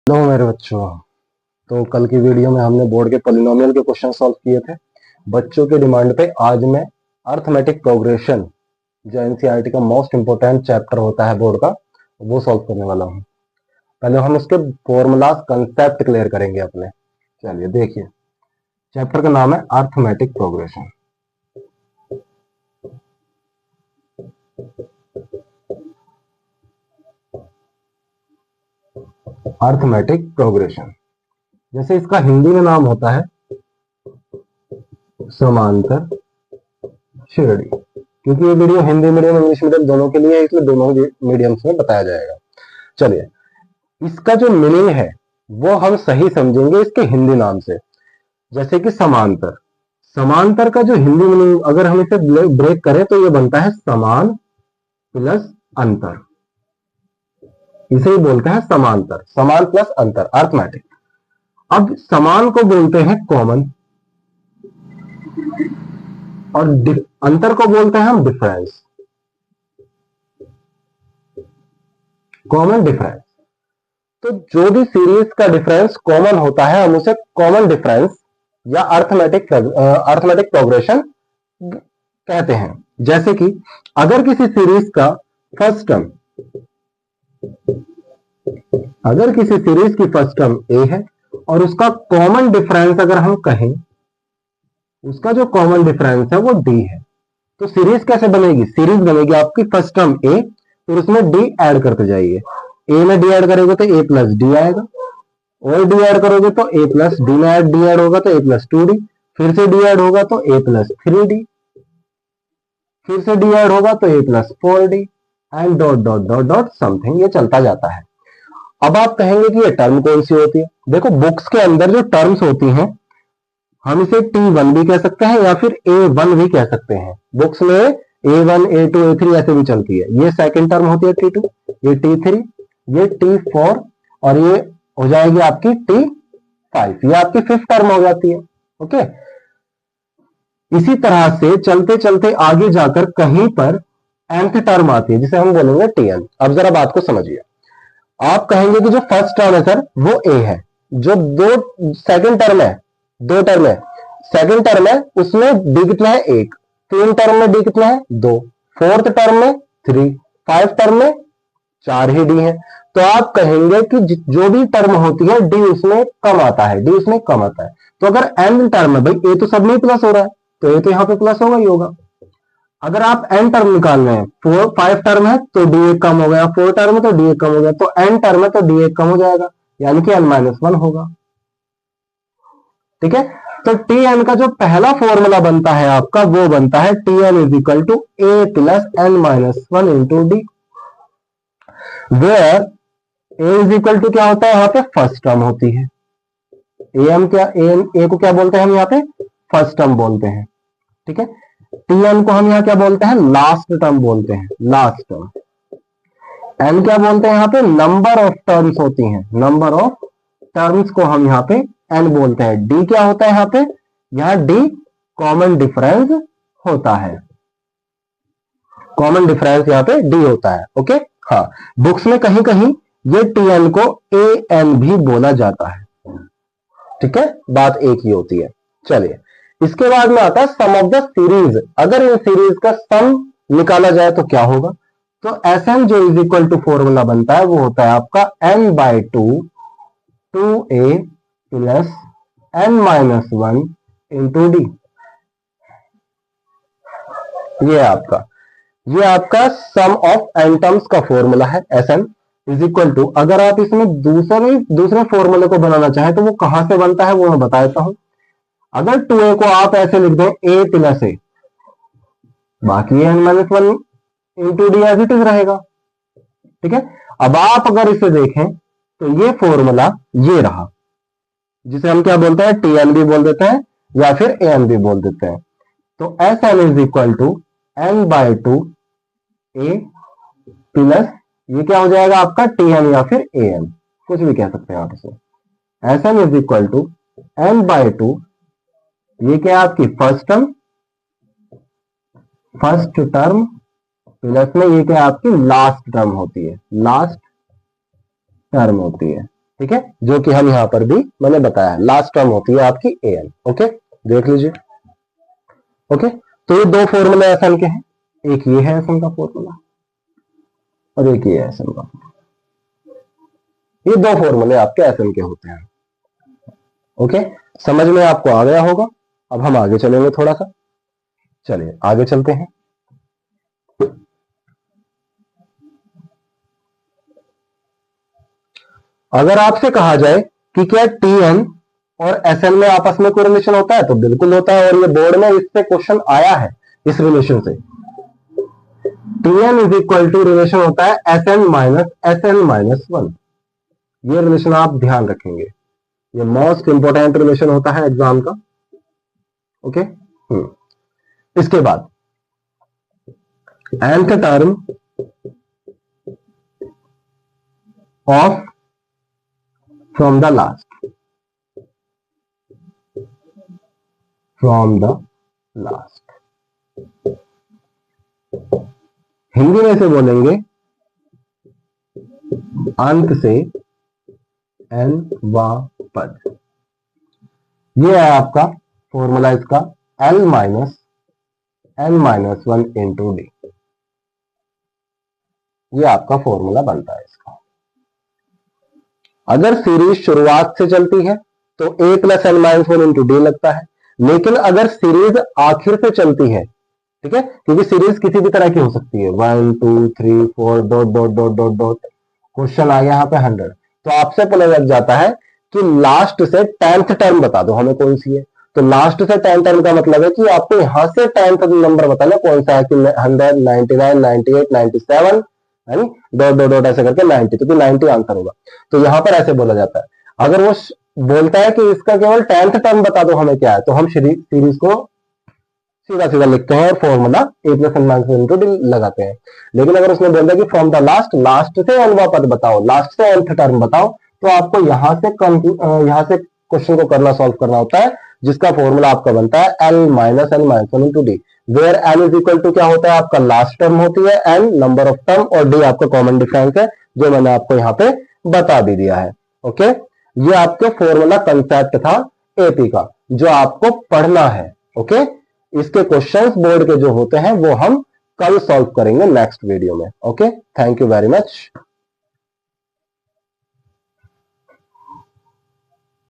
Hello मेरे बच्चों। तो कल की वीडियो में हमने बोर्ड के पॉलिनोमियल के क्वेश्चन सॉल्व किए थे। बच्चों के डिमांड पे आज मैं अर्थमेटिक प्रोग्रेशन, जो एनसीईआरटी का मोस्ट इंपोर्टेंट चैप्टर होता है बोर्ड का, वो सॉल्व करने वाला हूँ। पहले हम उसके फॉर्मूलाज कंसेप्ट क्लियर करेंगे अपने। चलिए देखिए, चैप्टर का नाम है अर्थमेटिक प्रोग्रेशन। अर्थमेटिक प्रोग्रेशन, जैसे इसका हिंदी में नाम होता है समांतर श्रेणी, क्योंकि ये video Hindi medium English medium दोनों के लिए है, इसलिए दोनों मीडियम्स में बताया जाएगा। चलिए, इसका जो मीनिंग है वो हम सही समझेंगे इसके हिंदी नाम से। जैसे कि समांतर, समांतर का जो हिंदी मीनिंग अगर हम इसे ब्रेक करें तो ये बनता है समान प्लस अंतर। इसे ही बोलते हैं समांतर, समान प्लस अंतर, अर्थमेटिक। अब समान को बोलते हैं कॉमन और अंतर को बोलते हैं हम डिफरेंस, कॉमन डिफरेंस। तो जो भी सीरीज का डिफरेंस कॉमन होता है हम उसे कॉमन डिफरेंस या अर्थमेटिक प्रोग्रेशन कहते हैं। जैसे कि अगर किसी सीरीज का फर्स्ट टर्म, अगर किसी सीरीज की फर्स्ट टर्म ए है और उसका कॉमन डिफरेंस अगर हम कहें, उसका जो कॉमन डिफरेंस है वो डी है, तो सीरीज कैसे बनेगी? सीरीज बनेगी आपकी फर्स्ट टर्म ए, फिर उसमें डी ऐड करते जाइए। ए में डी ऐड करोगे तो ए प्लस डी आएगा, और डी ऐड करोगे तो ए प्लस डी में डी ऐड होगा तो ए प्लस 2d, फिर से डी ऐड होगा तो ए प्लस 3d, फिर से डी ऐड होगा तो A plus 4d and dot dot dot dot something, ये चलता जाता है। अब आप कहेंगे कि ये टर्म कौन सी होती है? देखो, बुक्स के अंदर जो टर्म्स होती हैं हम इसे T1 भी कह सकते हैं या फिर A1 भी कह सकते हैं। बुक्स में A1 A2 A3 ऐसे भी चलती है। ये सेकंड टर्म होती है T2, ये T3, ये T4 और ये हो जाएगी आपकी T5, ये आपकी फिफ्थ टर्म हो जाती है। ओके, इसी तरह से चलते चलते आगे जाकर कहीं पर nth टर्म आती है जिसे हम बोलेंगे Tn। अब जरा बात को समझिए, आप कहेंगे कि जो फर्स्ट टर्म है सर वो A है, जो दो सेकंड टर्म है, दो टर्म है, सेकंड टर्म है उसमें डी कितना है? एक। तीन टर्म में डी कितना है? दो। फोर्थ टर्म में 3, 5 टर्म में 4 ही डी है। तो आप कहेंगे कि जो भी टर्म होती है डी उसमें कम आता है, डी उसमें कम आता है। तो अगर एन टर्म है, भाई ए तो सब में प्लस हो रहा है तो ए तो यहां पे प्लस होगा ही होगा। अगर आप एन टर्म निकाल रहे हैं, 5 टर्म है तो डी एक कम हो गया, 4 टर्म है तो डी एक कम हो गया, तो एन टर्म है तो डी एक कम हो जाएगा, यानी कि n-1 होगा। ठीक है, तो Tn का जो पहला फॉर्मूला बनता है आपका वो बनता है Tn is equal to a plus n-1 into d, where a is equal to क्या होता है? यहाँ पे फर्स्ट टर्म होती है। am क्या, a को क्या बोलते हैं हम यहाँ पे? फर्स्ट टर्म बोलते हैं। ठीक है, Tn को हम यहाँ क्या बोलते हैं? लास्ट टर्म बोलते हैं, लास्ट टर्म। n क्या बोलते हैं यहाँ पे? नंबर ऑफ टर्म्स होती हैं, नंबर ऑफ टर्म्स को हम यहाँ पे n बोलते हैं। d क्या होता है यहाँ पे? यहाँ d कॉमन डिफरेंस होता है, कॉमन डिफरेंस यहाँ पे d होता है। ओके, हाँ, बुक्स में कहीं कहीं ये Tn को an भी बोला जाता है। ठीक है, बात एक ही होती है। चलिए, इसके बाद में आता है सम ऑफ द सीरीज। अगर इन सीरीज का सम निकाला जाए तो क्या होगा? तो Sn जो इज इक्वल टू फॉर्मूला बनता है वो होता है आपका n/2 2a plus n-1 into D. ये आपका सम ऑफ एन टर्म्स का फॉर्मूला है। Sn इज इक्वल टू, अगर आप इसमें दूसरे फॉर्मूले को बनाना चाहें तो वो कहां से बनता है वो मैं बता देता हूं। अगर 2a को आप ऐसे लिख दें a प्लस ए, बाकी n-1 into d as it is रहेगा। ठीक है, अब आप अगर इसे देखें तो ये फॉर्मूला ये रहा, जिसे हम क्या बोलते हैं? Tn भी बोल देते हैं या फिर An भी बोल देते हैं। तो Sn is equal to n/2 a plus ये क्या हो जाएगा आपका? Tn या फिर An, कुछ भी कह सकते हैं आप इसे। Sn is equal to n/2, ये क्या है आपकी first term, first term plus में ये क्या आपकी लास्ट टर्म होती है, लास्ट टर्म होती है। ठीक है, जो कि हम यहां पर भी मैंने बताया, लास्ट टर्म होती है आपकी an। ओके, देख लीजिए। ओके, तो ये दो फॉर्मूले एसएन के हैं, एक ये है एसएन का फॉर्मूला और एक ये है एसएन का। ये दो फॉर्मूले आपके एसएन के होते हैं। ओके, समझ में आपको आ गया होगा। अब हम आगे चलेंगे थोड़ा सा, चलिए आगे चलते हैं। अगर आपसे कहा जाए कि क्या टीएन और एसएन में आपस में कोई रिलेशन होता है, तो बिल्कुल होता है, और ये बोर्ड में इससे क्वेश्चन आया है इस रिलेशन से। Tn is equal to relation होता है एसएन माइनस 1। ये रिलेशन आप ध्यान रखेंगे, ये मोस्ट इंपॉर्टेंट रिलेशन होता है एग्जाम का। ओके, इसके बाद nth term of from the last, Hindi में से बोलेंगे अंत से nवा पद। ये है आपका फॉर्मूला इसका, n माइनस 1 इंटू डी। ये आपका फॉर्मूला बनता है इसका। अगर सीरीज शुरुआत से चलती है तो a plus n minus 1 into d लगता है, लेकिन अगर सीरीज आखिर से चलती है, ठीक है, क्योंकि सीरीज किसी भी तरह की हो सकती है, 1 2 3 4 dot dot dot dot dot, question आ गया यहाँ पे 100, तो आपसे पता लग जाता है कि लास्ट से 10th टर्म बता दो हमें कौन सी है। तो लास्ट से 10th टर्म का मतलब है कि आपको यहां से 10th नंबर बताना कौन सा है, कि 100 99 98 97 है नी, डॉट डॉट डॉट ऐसे करके 90, तो 90 आंसर होगा। तो यहां पर ऐसे बोला जाता है। अगर वो बोलता है कि इसका केवल 10th टर्म बता दो हमें क्या है, तो हम सीरीज को सीधा सीधा लिखते हैं और formula a plus n minus into d लगाते हैं। लेकिन अगर उसने बोल दिया कि फ्रॉम द लास्ट से एनवा पद बताओ, लास्ट से nth टर्म बताओ, तो आपको यहां से क्वेश्चन को करना, सॉल्व करना होता है, जिसका फॉर्मूला आपका बनता है l minus n minus 1 into d, where n is equal to क्या होता है आपका लास्ट टर्म होती है n नंबर ऑफ टर्म, और डी आपका कॉमन डिफरेंस है, जो मैंने आपको यहाँ पे बता भी दिया है। ओके, ये आपके फॉर्मूला कंसेप्ट था एपी का, जो आपको पढ़ना है। ओके, इसके क्वेश्चंस बोर्ड के जो होते हैं वो हम कल सॉल्व करेंगे नेक्स्ट वीडियो में। Okay, thank you very much.